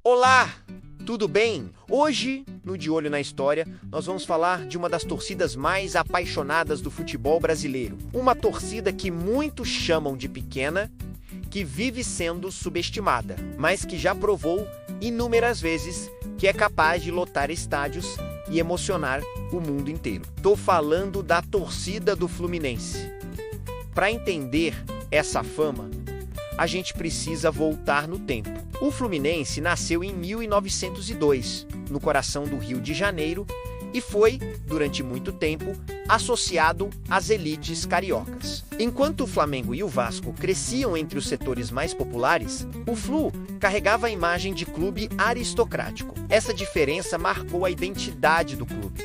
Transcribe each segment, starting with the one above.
Olá, tudo bem? Hoje, no De Olho na História, nós vamos falar de uma das torcidas mais apaixonadas do futebol brasileiro. Uma torcida que muitos chamam de pequena, que vive sendo subestimada, mas que já provou inúmeras vezes que é capaz de lotar estádios e emocionar o mundo inteiro. Estou falando da torcida do Fluminense. Para entender essa fama, a gente precisa voltar no tempo. O Fluminense nasceu em 1902, no coração do Rio de Janeiro, e foi, durante muito tempo, associado às elites cariocas. Enquanto o Flamengo e o Vasco cresciam entre os setores mais populares, o Flu carregava a imagem de clube aristocrático. Essa diferença marcou a identidade do clube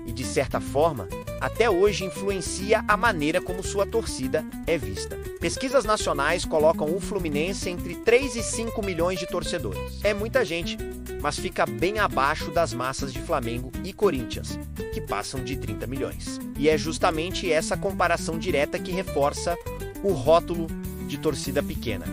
e, de certa forma, até hoje influencia a maneira como sua torcida é vista. Pesquisas nacionais colocam o Fluminense entre 3 e 5 milhões de torcedores. É muita gente, mas fica bem abaixo das massas de Flamengo e Corinthians, que passam de 30 milhões. E é justamente essa comparação direta que reforça o rótulo de torcida pequena.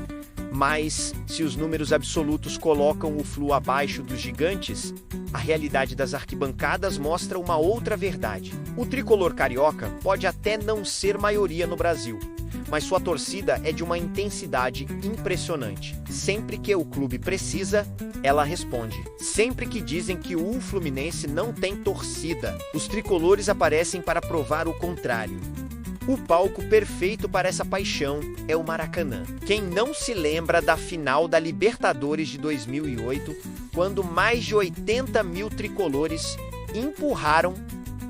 Mas, se os números absolutos colocam o Flu abaixo dos gigantes, a realidade das arquibancadas mostra uma outra verdade. O tricolor carioca pode até não ser maioria no Brasil, mas sua torcida é de uma intensidade impressionante. Sempre que o clube precisa, ela responde. Sempre que dizem que o Fluminense não tem torcida, os tricolores aparecem para provar o contrário. O palco perfeito para essa paixão é o Maracanã. Quem não se lembra da final da Libertadores de 2008, quando mais de 80 mil tricolores empurraram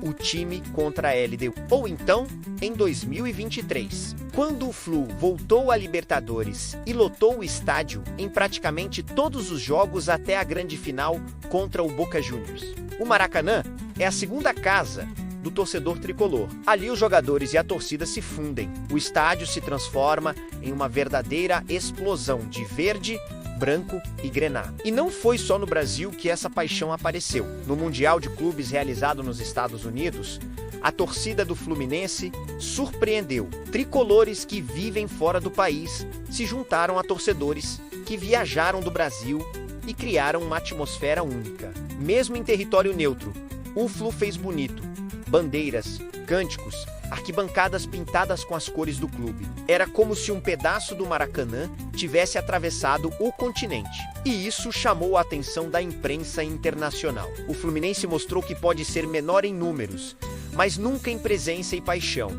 o time contra a LDU? Ou então, em 2023, quando o Flu voltou à Libertadores e lotou o estádio em praticamente todos os jogos até a grande final contra o Boca Juniors. O Maracanã é a segunda casa do torcedor tricolor. Ali os jogadores e a torcida se fundem. O estádio se transforma em uma verdadeira explosão de verde, branco e grená. E não foi só no Brasil que essa paixão apareceu. No Mundial de Clubes realizado nos Estados Unidos, a torcida do Fluminense surpreendeu. Tricolores que vivem fora do país se juntaram a torcedores que viajaram do Brasil e criaram uma atmosfera única. Mesmo em território neutro, o Flu fez bonito. Bandeiras, cânticos, arquibancadas pintadas com as cores do clube. Era como se um pedaço do Maracanã tivesse atravessado o continente. E isso chamou a atenção da imprensa internacional. O Fluminense mostrou que pode ser menor em números, mas nunca em presença e paixão.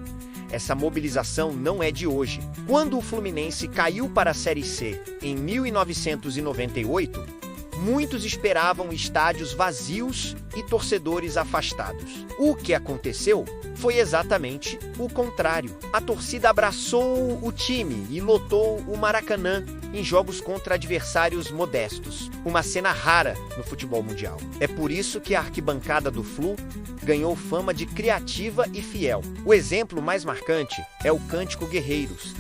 Essa mobilização não é de hoje. Quando o Fluminense caiu para a Série C em 1998, muitos esperavam estádios vazios e torcedores afastados. O que aconteceu foi exatamente o contrário. A torcida abraçou o time e lotou o Maracanã em jogos contra adversários modestos. Uma cena rara no futebol mundial. É por isso que a arquibancada do Flu ganhou fama de criativa e fiel. O exemplo mais marcante é o Cântico Guerreiros,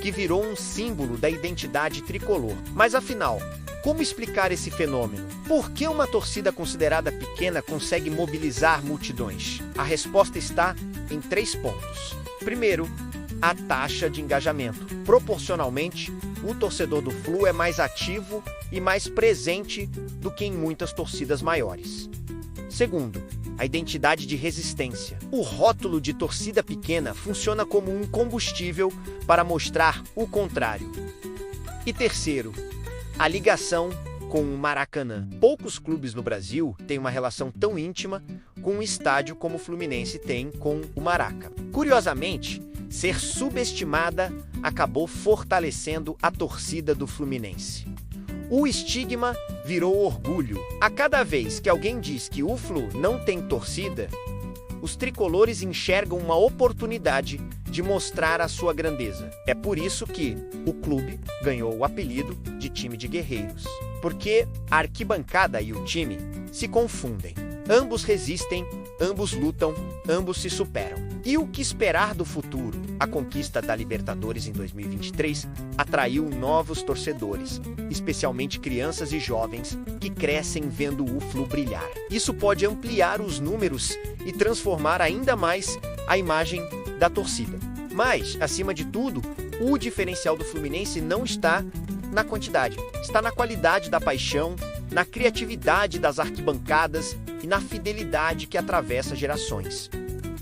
que virou um símbolo da identidade tricolor. Mas afinal, como explicar esse fenômeno? Por que uma torcida considerada pequena consegue mobilizar multidões? A resposta está em 3 pontos. Primeiro, a taxa de engajamento. Proporcionalmente, o torcedor do Flu é mais ativo e mais presente do que em muitas torcidas maiores. Segundo, a identidade de resistência. O rótulo de torcida pequena funciona como um combustível para mostrar o contrário. E terceiro, a ligação com o Maracanã. Poucos clubes no Brasil têm uma relação tão íntima com um estádio como o Fluminense tem com o Maraca. Curiosamente, ser subestimada acabou fortalecendo a torcida do Fluminense. O estigma virou orgulho. A cada vez que alguém diz que o Flu não tem torcida, os tricolores enxergam uma oportunidade de mostrar a sua grandeza. É por isso que o clube ganhou o apelido de time de guerreiros. Porque a arquibancada e o time se confundem. Ambos resistem, ambos lutam, ambos se superam. E o que esperar do futuro? A conquista da Libertadores em 2023 atraiu novos torcedores, especialmente crianças e jovens que crescem vendo o Flu brilhar. Isso pode ampliar os números e transformar ainda mais a imagem da torcida. Mas, acima de tudo, o diferencial do Fluminense não está na quantidade, está na qualidade da paixão na criatividade das arquibancadas e na fidelidade que atravessa gerações.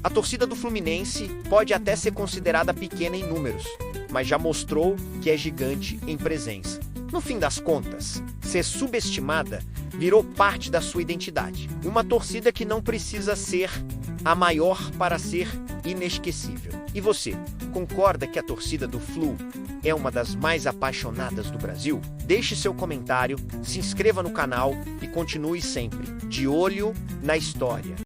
A torcida do Fluminense pode até ser considerada pequena em números, mas já mostrou que é gigante em presença. No fim das contas, ser subestimada virou parte da sua identidade. Uma torcida que não precisa ser a maior para ser inesquecível. E você, concorda que a torcida do Flu é uma das mais apaixonadas do Brasil? Deixe seu comentário, se inscreva no canal e continue sempre de olho na história.